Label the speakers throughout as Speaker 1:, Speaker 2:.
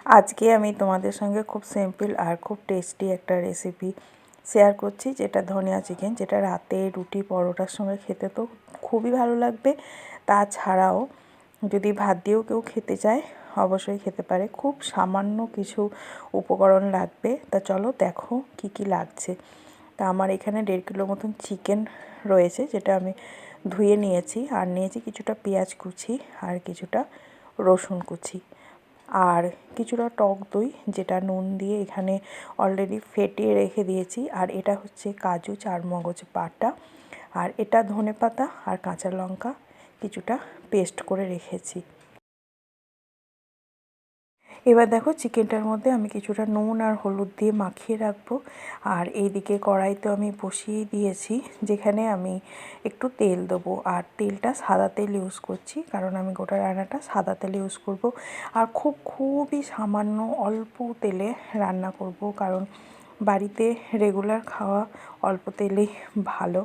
Speaker 1: আজকে আমি তোমাদের সঙ্গে খুব সিম্পল আর খুব টেস্টি একটা রেসিপি শেয়ার করছি, যেটা ধনিয়া চিকেন, যেটা রাতে রুটি পরোটার সঙ্গে খেতে তো খুবই ভালো লাগবে। তাছাড়াও যদি ভাত দিয়েও কেউ খেতে চায় অবশ্যই খেতে পারে। খুব সামান্য কিছু উপকরণ লাগবে। তা চলো দেখো কি কি লাগছে। তা আমার এখানে 1.5 কিলো মতন চিকেন রয়েছে, যেটা আমি ধুয়ে নিয়েছি। আর নিয়েছি কিছুটা পেঁয়াজ কুচি আর কিছুটা রসুন কুচি আর কিছুটা টক দই, যেটা নুন দিয়ে এখানে অলরেডি ফেটিয়ে রেখে দিয়েছি। আর এটা হচ্ছে কাজু চারমগজ বাটা, আর এটা ধনেপাতা আর কাঁচা লঙ্কা কিছুটা পেস্ট করে রেখেছি। এবার দেখো চিকেনটার মধ্যে আমি কিছুটা নুন আর হলুদ দিয়ে মাখিয়ে রাখবো। আর এইদিকে কড়াইতে আমি বসিয়ে দিয়েছি, যেখানে আমি একটু তেল দেবো। আর তেলটা সাদা তেল ইউজ করছি, কারণ আমি গোটা রান্নাটা সাদা তেল ইউজ করব। আর খুবই সামান্য অল্প তেলে রান্না করব, কারণ বাড়িতে রেগুলার খাওয়া অল্প তেলেই ভালো।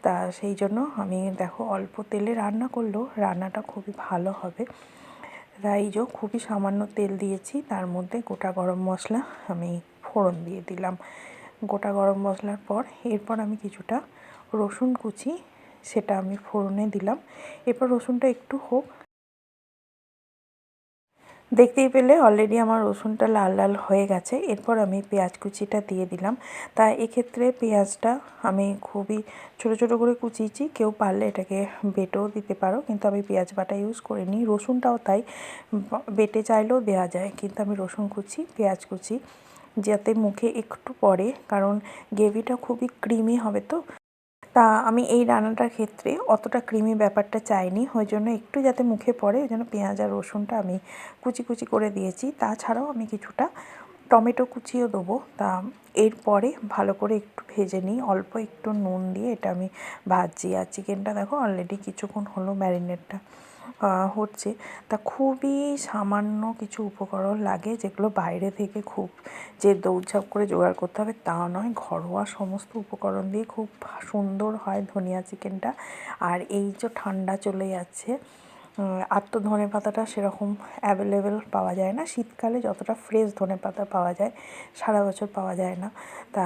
Speaker 1: তা সেই জন্য আমি দেখো অল্প তেলে রান্না করলেও রান্নাটা খুবই ভালো হবে। তাই খুবই সামান্য তেল দিয়েছি, তার মধ্যে গোটা গরম মশলা আমি ফোড়ন দিয়ে দিলাম। গোটা গরম মশলার পর এরপর আমি কিছুটা রসুন কুচি সেটা আমি ফোড়নে দিলাম। এরপর রসুনটা একটু হোক, দেখতেই পেলে অলরেডি আমার রসুনটা লাল লাল হয়ে গেছে। এরপর আমি পেঁয়াজ কুচিটা দিয়ে দিলাম। তা এক্ষেত্রে পেঁয়াজটা আমি খুবই ছোট ছোট করে কুচিয়েছি, কেউ পারলে এটাকে বেটেও দিতে পারো, কিন্তু আমি পেঁয়াজ বাটা ইউজ করিনি। রসুনটাও তাই বেটে চাইলেও দেওয়া যায়, কিন্তু আমি রসুন কুচি পেঁয়াজ কুচি যাতে মুখে একটু পড়ে, কারণ গ্রেভিটা খুবই ক্রিমি হবে তো। তা আমি এই রান্নাটার ক্ষেত্রে অতটা ক্রিমি ব্যাপারটা চাইনি, ওই জন্য একটু যাতে মুখে পড়ে ওই জন্য পেঁয়াজ আর রসুনটা আমি কুচি কুচি করে দিয়েছি। তাছাড়াও আমি কিছুটা টমেটো কুচিও দেবো। তা এরপরে ভালো করে একটু ভেজে নিই, অল্প একটু নুন দিয়ে এটা আমি ভাজছি। আর চিকেনটা দেখো অলরেডি কিছুক্ষণ হলো ম্যারিনেটটা হচ্ছে। তা খুবই সামান্য কিছু উপকরণ লাগে, যেগুলো বাইরে থেকে খুব যে দৌড়ঝাঁপ করে জোগাড় করতে হবে তা নয়। ঘরোয়া সমস্ত উপকরণ দিয়ে খুব সুন্দর হয় ধনিয়া চিকেনটা। আর এই যে ঠান্ডা চলে যাচ্ছে, আর তো ধনেপাতাটা সেরকম অ্যাভেলেবেল পাওয়া যায় না। শীতকালে যতটা ফ্রেশ ধনেপাতা পাওয়া যায় সারা বছর পাওয়া যায় না। তা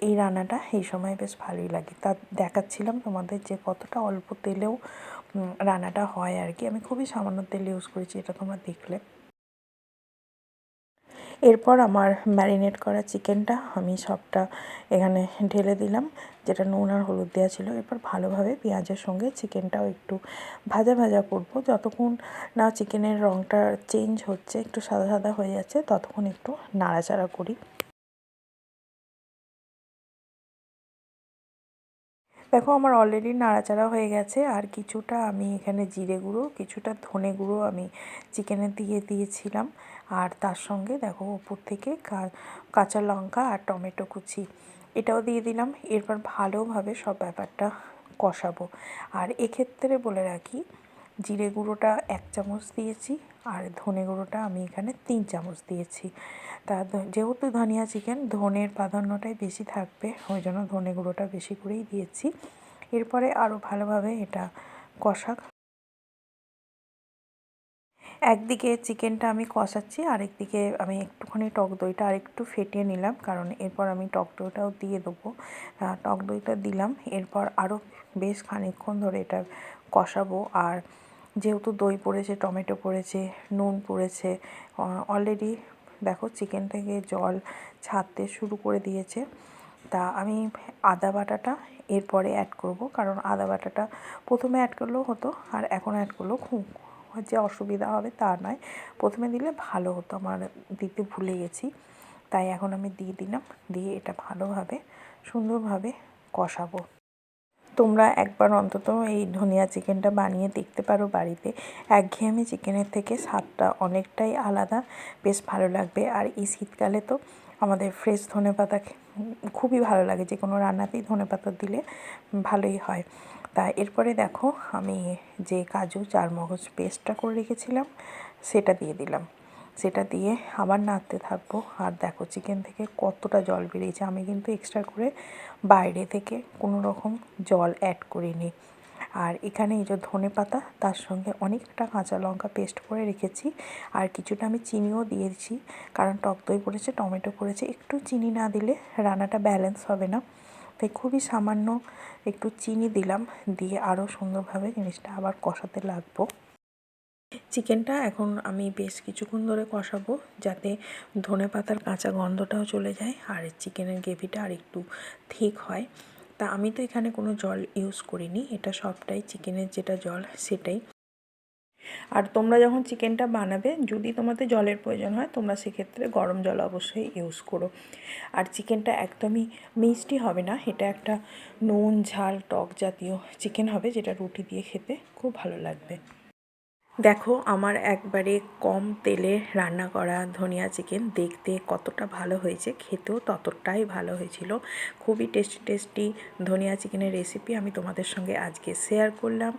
Speaker 1: এই রান্নাটা এই সময় বেশ ভালোই লাগে। তা দেখাচ্ছিলাম তোমাদের যে কতটা অল্প তেলেও রান্নাটা হয় আর কি। আমি খুবই সামান্য তেল ইউজ করেছি, এটা তোমরা দেখলে। এরপর আমার ম্যারিনেট করা চিকেনটা আমি সবটা এখানে ঢেলে দিলাম, যেটা নুন আর হলুদ দেওয়া ছিল। এরপর ভালোভাবে পেঁয়াজের সঙ্গে চিকেনটাও একটু ভাজা ভাজা করব, যতক্ষণ না চিকেনের রঙটা চেঞ্জ হচ্ছে, একটু সাদা সাদা হয়ে যাচ্ছে, ততক্ষণ একটু নাড়াচাড়া করি। দেখো আমার অলরেডি নাড়াচাড়া হয়ে গেছে। আর কিছুটা আমি এখানে জিরে গুঁড়ো, কিছুটা ধনে গুঁড়ো আমি চিকেনে দিয়ে দিয়েছিলাম। আর তার সঙ্গে দেখো উপর থেকে কাঁচা লঙ্কা আর টমেটো কুচি এটাও দিয়ে দিলাম। এরপর ভালোভাবে সব ব্যাপারটা কষাবো। আর এক্ষেত্রে বলে রাখি, জিরে গুঁড়োটা 1 চামচ দিয়েছি, আর ধনে গুঁড়োটা আমি এখানে 3 চামচ দিয়েছি। তা যেহেতু ধনিয়া চিকেন, ধনের প্রাধান্যটাই বেশি থাকবে, ওই জন্য ধনে গুঁড়োটা বেশি করেই দিয়েছি। এরপরে আরও ভালোভাবে এটা কষা। একদিকে চিকেনটা আমি কষাচ্ছি, আরেকদিকে আমি একটুখানি টক দইটা আরেকটু ফেটিয়ে নিলাম, কারণ এরপর আমি টক দইটাও দিয়ে দেবো। টক দইটা দিলাম, এরপর আরও বেশ খানিকক্ষণ ধরে এটা কষাবো। আর যেহেতু দই পড়েছে, টমেটো পড়েছে, নুন পড়েছে, অলরেডি দেখো চিকেন থেকে জল ছাড়তে শুরু করে দিয়েছে। তা আমি আদা বাটাটা এরপরে অ্যাড করব, কারণ আদা বাটাটা প্রথমে অ্যাড করলেও হতো, আর এখন অ্যাড করলেও খুব যে অসুবিধা হবে তা নয়। প্রথমে দিলে ভালো হতো, আমার দিতে ভুলে গেছি, তাই এখন আমি দিয়ে দিলাম। দিয়ে এটা ভালোভাবে সুন্দরভাবে কষাবো। তোমরা একবার অন্তত এই ধনিয়া চিকেনটা বানিয়ে দেখতে পারো বাড়িতে। একঘেয়েমি চিকেনের থেকে স্বাদটা অনেকটাই আলাদা, বেশ ভালো লাগবে। আর এই শীতকালে তো আমাদের ফ্রেশ ধনেপাতা খুবই ভালো লাগে, যে কোনো রান্নাতেই ধনেপাতা দিলে ভালোই হয়। তা এরপরে দেখো আমি যে কাজু চারমগজ পেস্টটা করে রেখেছিলাম সেটা দিয়ে দিলাম। সেটা দিয়ে আবার নাড়তে থাকবো। আর দেখো চিকেন থেকে কতটা জল বেরিয়েছে। আমি কিন্তু এক্সট্রা করে বাইরে থেকে কোনো রকম জল অ্যাড করিনি। আর এখানে এই যে ধনেপাতা, তার সঙ্গে অনেকটা কাঁচা লঙ্কা পেস্ট করে রেখেছি। আর কিছুটা আমি চিনিও দিয়েছি, কারণ টক দই পড়েছে, টমেটো পড়েছে, একটু চিনি না দিলে রান্নাটা ব্যালেন্স হবে না। তাই খুবই সামান্য একটু চিনি দিলাম, দিয়ে আরও সুন্দরভাবে জিনিসটা আবার কষাতে লাগবো। চিকেনটা এখন আমি বেশ কিছুক্ষণ ধরে কষাবো, যাতে ধনেপাতার কাঁচা গন্ধটাও চলে যায় আর চিকেনের গ্রেভিটা আর একটু ঠিক হয়। তা আমি তো এখানে কোনো জল ইউজ করিনি, এটা সবটাই চিকেনের যেটা জল সেটাই। আর তোমরা যখন চিকেনটা বানাবে, যদি তোমাদের জলের প্রয়োজন হয়, তোমরা সেক্ষেত্রে গরম জল অবশ্যই ইউজ করো। আর চিকেনটা একদমই মিষ্টি হবে না, এটা একটা নুন ঝাল টক জাতীয় চিকেন হবে, যেটা রুটি দিয়ে খেতে খুব ভালো লাগবে। দেখো আমার একবারে কম তেলে রান্না করা ধনিয়া চিকেন দেখতে কতটা ভালো হয়েছে, খেতেও ততটাই ভালো হয়েছিল। খুবই টেস্টি টেস্টি ধনিয়া চিকেনের রেসিপি আমি তোমাদের সঙ্গে আজকে শেয়ার করলাম।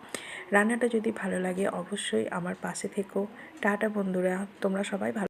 Speaker 1: রান্নাটা যদি ভালো লাগে অবশ্যই আমার পাশে থেকো। টাটা বন্ধুরা, তোমরা সবাই ভালো